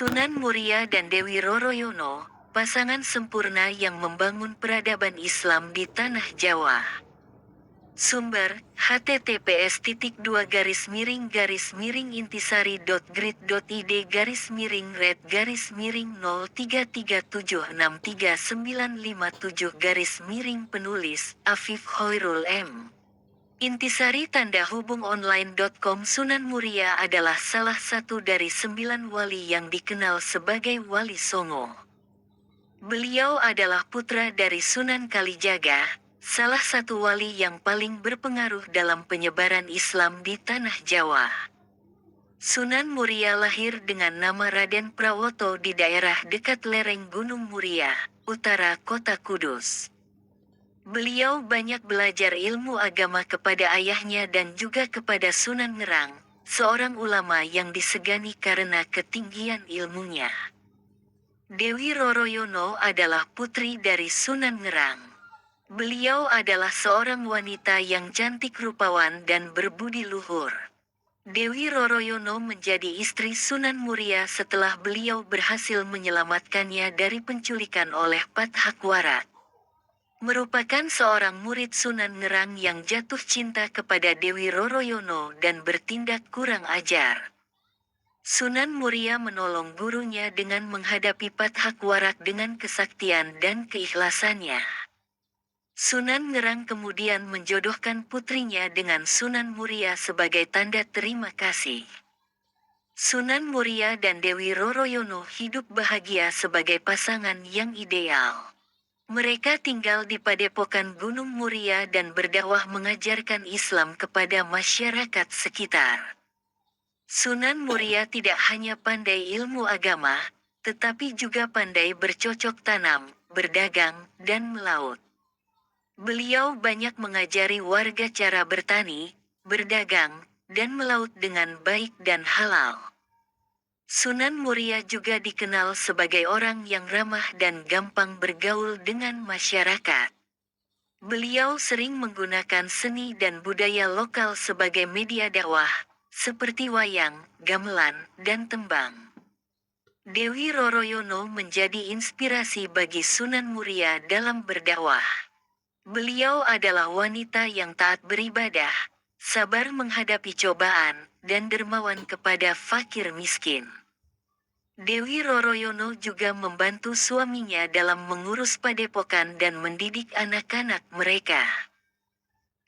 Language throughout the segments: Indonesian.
Sunan Muria dan Dewi Roroyono, pasangan sempurna yang membangun peradaban Islam di tanah Jawa. Sumber, https://grid.id-red-red-red-red/miring-red-miring-033765957-penulis, Afif Hoirul M. Intisari tanda hubung online.com. Sunan Muria adalah salah satu dari 9 wali yang dikenal sebagai Wali Songo. Beliau adalah putra dari Sunan Kalijaga, salah satu wali yang paling berpengaruh dalam penyebaran Islam di tanah Jawa. Sunan Muria lahir dengan nama Raden Prawoto di daerah dekat lereng Gunung Muria, utara kota Kudus. Beliau banyak belajar ilmu agama kepada ayahnya dan juga kepada Sunan Ngerang, seorang ulama yang disegani karena ketinggian ilmunya. Dewi Roroyono adalah putri dari Sunan Ngerang. Beliau adalah seorang wanita yang cantik rupawan dan berbudi luhur. Dewi Roroyono menjadi istri Sunan Muria setelah beliau berhasil menyelamatkannya dari penculikan oleh Pat Hakwarat. Merupakan seorang murid Sunan Ngerang yang jatuh cinta kepada Dewi Roroyono dan bertindak kurang ajar. Sunan Muria menolong gurunya dengan menghadapi Pat Hakwarat dengan kesaktian dan keikhlasannya. Sunan Ngerang kemudian menjodohkan putrinya dengan Sunan Muria sebagai tanda terima kasih. Sunan Muria dan Dewi Roroyono hidup bahagia sebagai pasangan yang ideal. Mereka tinggal di padepokan Gunung Muria dan berdakwah mengajarkan Islam kepada masyarakat sekitar. Sunan Muria tidak hanya pandai ilmu agama, tetapi juga pandai bercocok tanam, berdagang, dan melaut. Beliau banyak mengajari warga cara bertani, berdagang, dan melaut dengan baik dan halal. Sunan Muria juga dikenal sebagai orang yang ramah dan gampang bergaul dengan masyarakat. Beliau sering menggunakan seni dan budaya lokal sebagai media dakwah, seperti wayang, gamelan, dan tembang. Dewi Roroyono menjadi inspirasi bagi Sunan Muria dalam berdakwah. Beliau adalah wanita yang taat beribadah, sabar menghadapi cobaan, dan dermawan kepada fakir miskin. Dewi Roroyono juga membantu suaminya dalam mengurus padepokan dan mendidik anak-anak mereka.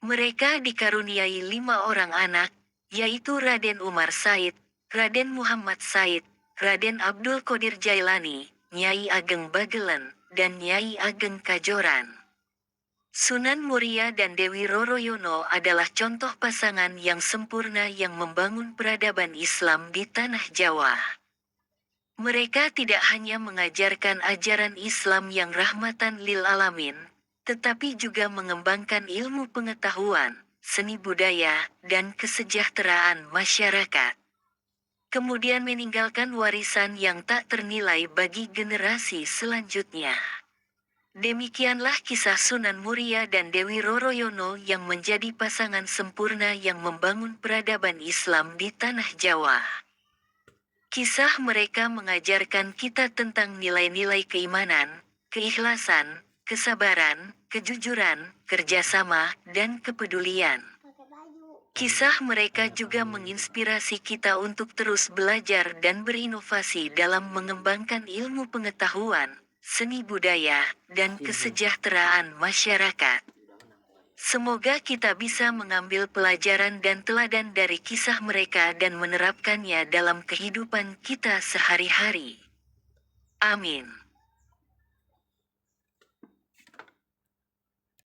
Mereka dikaruniai 5 orang anak, yaitu Raden Umar Said, Raden Muhammad Said, Raden Abdul Qadir Jailani, Nyai Ageng Bagelen, dan Nyai Ageng Kajoran. Sunan Muria dan Dewi Roroyono adalah contoh pasangan yang sempurna yang membangun peradaban Islam di tanah Jawa. Mereka tidak hanya mengajarkan ajaran Islam yang rahmatan lil alamin, tetapi juga mengembangkan ilmu pengetahuan, seni budaya, dan kesejahteraan masyarakat. Kemudian meninggalkan warisan yang tak ternilai bagi generasi selanjutnya. Demikianlah kisah Sunan Muria dan Dewi Roroyono yang menjadi pasangan sempurna yang membangun peradaban Islam di tanah Jawa. Kisah mereka mengajarkan kita tentang nilai-nilai keimanan, keikhlasan, kesabaran, kejujuran, kerjasama, dan kepedulian. Kisah mereka juga menginspirasi kita untuk terus belajar dan berinovasi dalam mengembangkan ilmu pengetahuan, seni budaya, dan kesejahteraan masyarakat. Semoga kita bisa mengambil pelajaran dan teladan dari kisah mereka dan menerapkannya dalam kehidupan kita sehari-hari. Amin.